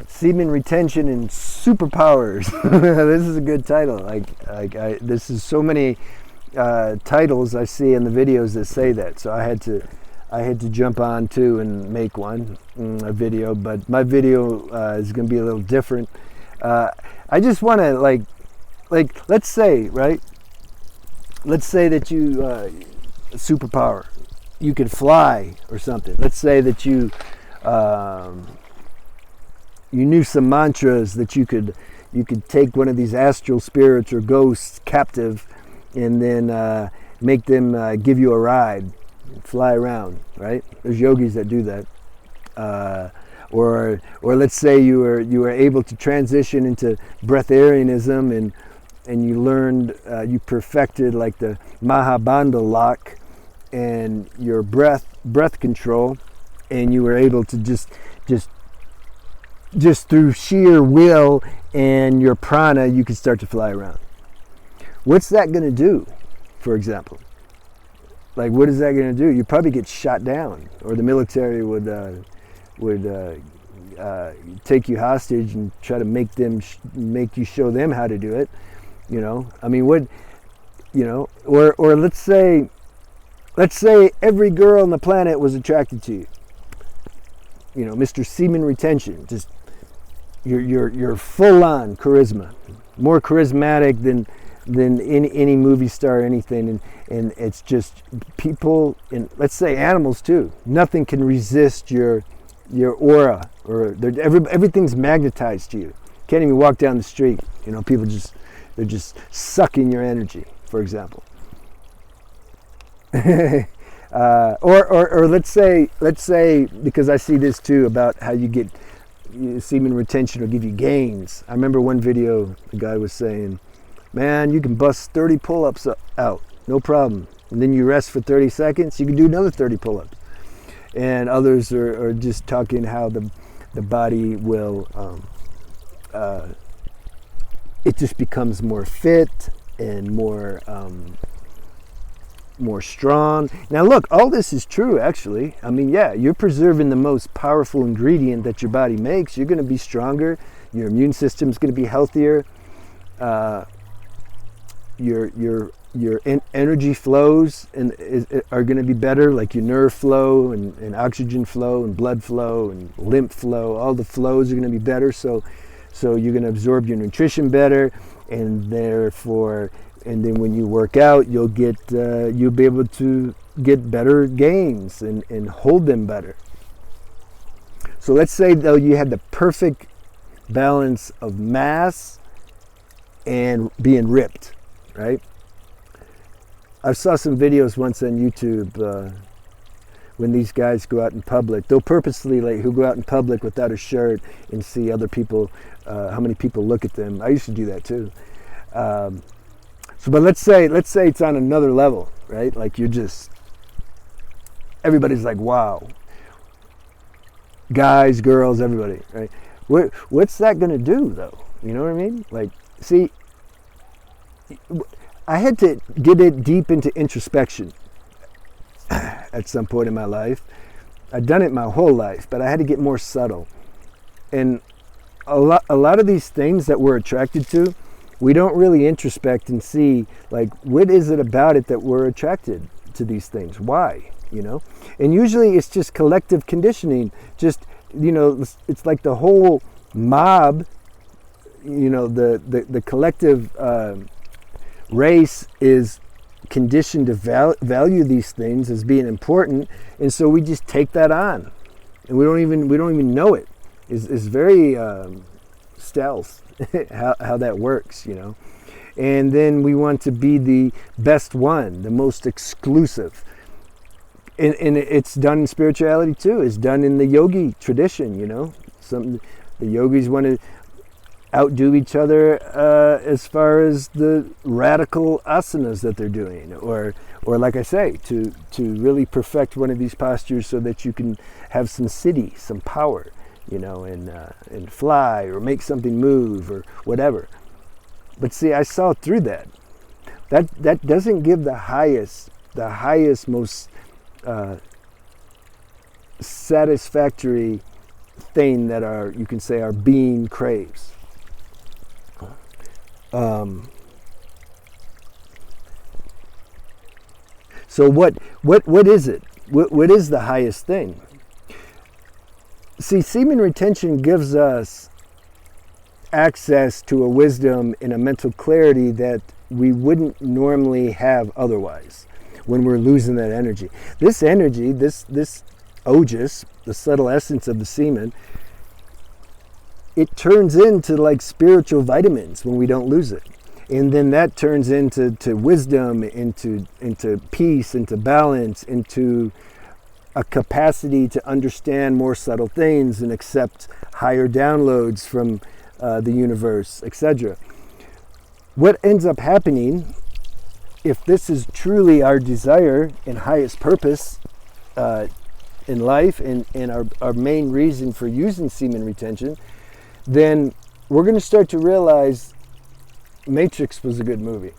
Semen retention and superpowers. This is a good title. This is so many titles I see in the videos that say that. So I had to jump on too and make a video. But my video is going to be a little different. I just want to let's say, right? Let's say that you superpower, you could fly or something. Let's say that you knew some mantras that you could take one of these astral spirits or ghosts captive, and then make them give you a ride, fly around. Right? There's yogis that do that. Or let's say you were able to transition into breatharianism and you learned, you perfected like the Mahabandha lock and your breath control, and you were able to just through sheer will and your prana, you could start to fly around. What's that going to do, for example? Like, what is that going to do? You'd probably get shot down, or the military would take you hostage and try to make you show them how to do it. You know, I mean, or let's say every girl on the planet was attracted to you. You know, Mr. Semen retention, just you're full on charisma, more charismatic than any movie star or anything, and it's just people, and let's say animals too. Nothing can resist your aura, or everything's magnetized to you. Can't even walk down the street. You know, people they're just sucking your energy, for example. Or let's say, because I see this too about how you get semen retention will give you gains. I remember one video, the guy was saying, man, you can bust 30 pull-ups out, no problem. And then you rest for 30 seconds, you can do another 30 pull-ups. And others are just talking how the body will, it just becomes more fit and more strong. Now look, all this is true actually. I mean, yeah, you're preserving the most powerful ingredient that your body makes. You're going to be stronger. Your immune system's going to be healthier. Your energy flows are going to be better, like your nerve flow and oxygen flow and blood flow and lymph flow. All the flows are going to be better. So you're going to absorb your nutrition better, and therefore, and then when you work out, you'll be able to get better gains and hold them better. So let's say though you had the perfect balance of mass and being ripped, right? I saw some videos once on YouTube when these guys go out in public. They'll purposely who go out in public without a shirt and see other people, how many people look at them. I used to do that too. But let's say it's on another level, right? Like everybody's like, wow. Guys, girls, everybody, right? What's that going to do though? You know what I mean? Like, see, I had to get it deep into introspection at some point in my life. I'd done it my whole life, but I had to get more subtle. And a lot of these things that we're attracted to, we don't really introspect and see, like, what is it about it that we're attracted to these things? Why? You know? And usually it's just collective conditioning. Just, you know, it's like the whole mob, you know, the collective race is conditioned to value these things as being important, and so we just take that on, and we don't even know it. It's very stealth how that works, you know. And then we want to be the best one, the most exclusive, and it's done in spirituality too. It's done in the yogi tradition, you know. The yogis want to outdo each other as far as the radical asanas that they're doing, or like I say, to really perfect one of these postures so that you can have some siddhi, some power, you know, and fly or make something move or whatever. But see, I saw through that. That doesn't give the highest, most satisfactory thing that you can say our being craves. So what is it? What is the highest thing? See, semen retention gives us access to a wisdom and a mental clarity that we wouldn't normally have otherwise when we're losing that energy. This energy, this ojas, the subtle essence of the semen, it turns into like spiritual vitamins when we don't lose it. And then that turns into wisdom, into peace, into balance, into a capacity to understand more subtle things and accept higher downloads from the universe, etc. What ends up happening, if this is truly our desire and highest purpose in life and our main reason for using semen retention, then we're going to start to realize Matrix was a good movie.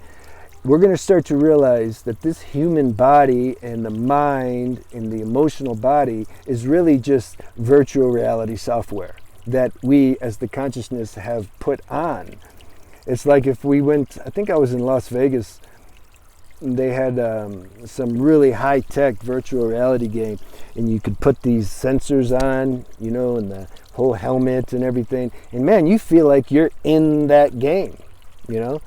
We're going to start to realize that this human body and the mind and the emotional body is really just virtual reality software that we as the consciousness have put on. It's like if we went, I think I was in Las Vegas, they had some really high-tech virtual reality game, and you could put these sensors on, you know, and the whole helmet and everything, and man, you feel like you're in that game, you know,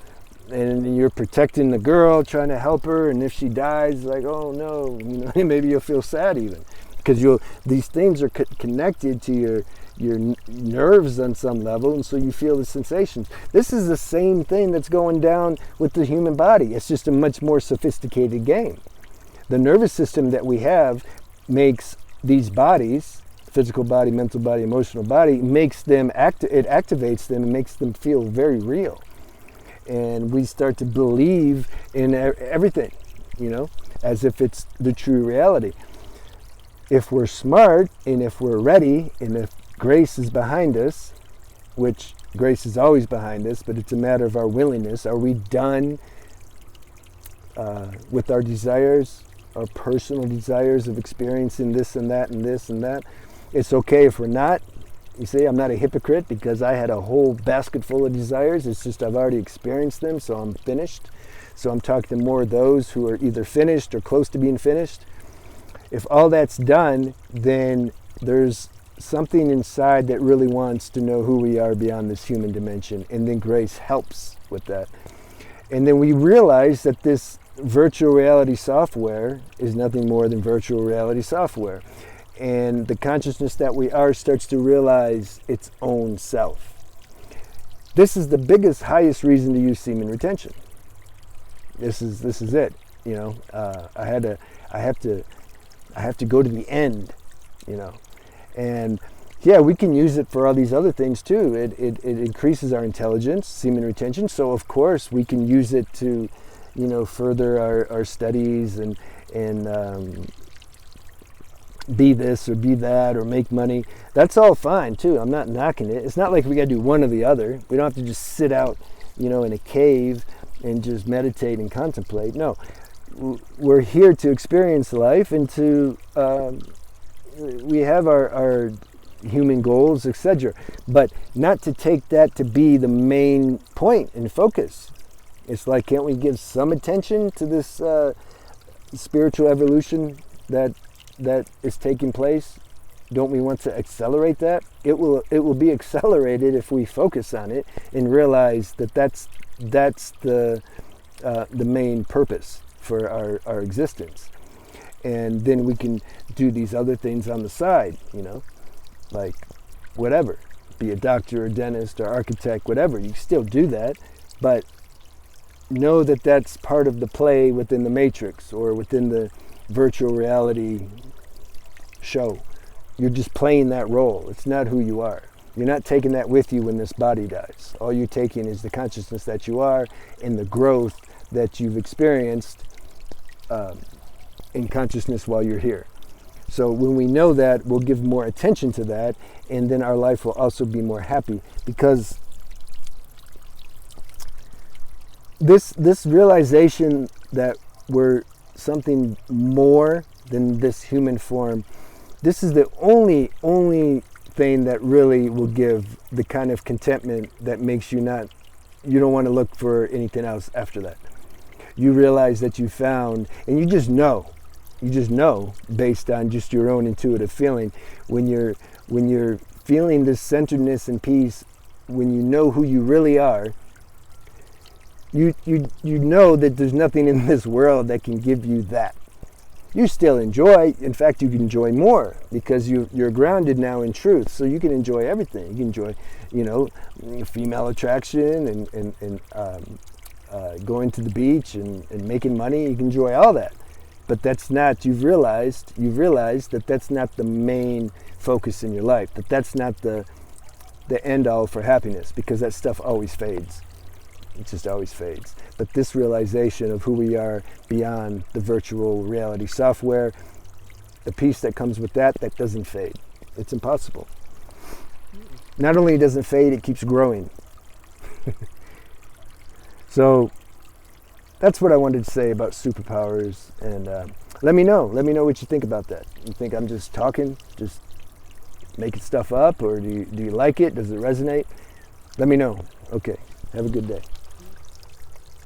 and you're protecting the girl, trying to help her, and if she dies, like, oh no, you know, maybe you'll feel sad even, because these things are connected to your nerves on some level, and so you feel the sensations. This is the same thing that's going down with the human body. It's just a much more sophisticated game. The nervous system that we have makes these bodies, physical body, mental body, emotional body, makes them it activates them and makes them feel very real. And we start to believe in everything, you know, as if it's the true reality. If we're smart and if we're ready and if grace is behind us, which grace is always behind us, but it's a matter of our willingness. Are we done with our desires, our personal desires of experiencing this and that and this and that? It's okay if we're not. You see, I'm not a hypocrite because I had a whole basket full of desires. It's just I've already experienced them, so I'm finished. So I'm talking to more of those who are either finished or close to being finished. If all that's done, then there's something inside that really wants to know who we are beyond this human dimension, and then grace helps with that. And then we realize that this virtual reality software is nothing more than virtual reality software, and the consciousness that we are starts to realize its own self. This is the biggest, highest reason to use semen retention. This is it. You know, I have to go to the end, you know. And yeah, we can use it for all these other things too. It increases our intelligence, semen retention. So of course we can use it to, you know, further our studies and be this or be that or make money. That's all fine too. I'm not knocking it. It's not like we got to do one or the other. We don't have to just sit out, you know, in a cave and just meditate and contemplate. No, we're here to experience life and to we have our human goals, etc., but not to take that to be the main point and focus. It's like, can't we give some attention to this spiritual evolution that is taking place? Don't we want to accelerate that? It will be accelerated if we focus on it and realize that that's the main purpose for our existence. And then we can do these other things on the side, you know, like whatever, be a doctor or dentist or architect, whatever. You can still do that, but know that that's part of the play within the matrix or within the virtual reality show. You're just playing that role. It's not who you are. You're not taking that with you when this body dies. All you're taking is the consciousness that you are and the growth that you've experienced in consciousness while you're here. So when we know that, we'll give more attention to that, and then our life will also be more happy, because this realization that we're something more than this human form, this is the only thing that really will give the kind of contentment that makes you don't want to look for anything else after that. You realize that you found, and you just know based on just your own intuitive feeling, when you're feeling this centeredness and peace, when you know who you really are, you know that there's nothing in this world that can give you that. You still enjoy, in fact, you can enjoy more because you're grounded now in truth, so you can enjoy everything. You can enjoy, female attraction and going to the beach and making money. You can enjoy all that. But that's not, you've realized that that's not the main focus in your life, that that's not the end all for happiness, because that stuff always fades. It just always fades. But this realization of who we are beyond the virtual reality software, the peace that comes with that doesn't fade. It's impossible. Not only it doesn't fade, it keeps growing. So that's what I wanted to say about superpowers. And let me know what you think about that. You think I'm just talking, just making stuff up, or do you like it? Does it resonate? Let me know. Okay. Have a good day.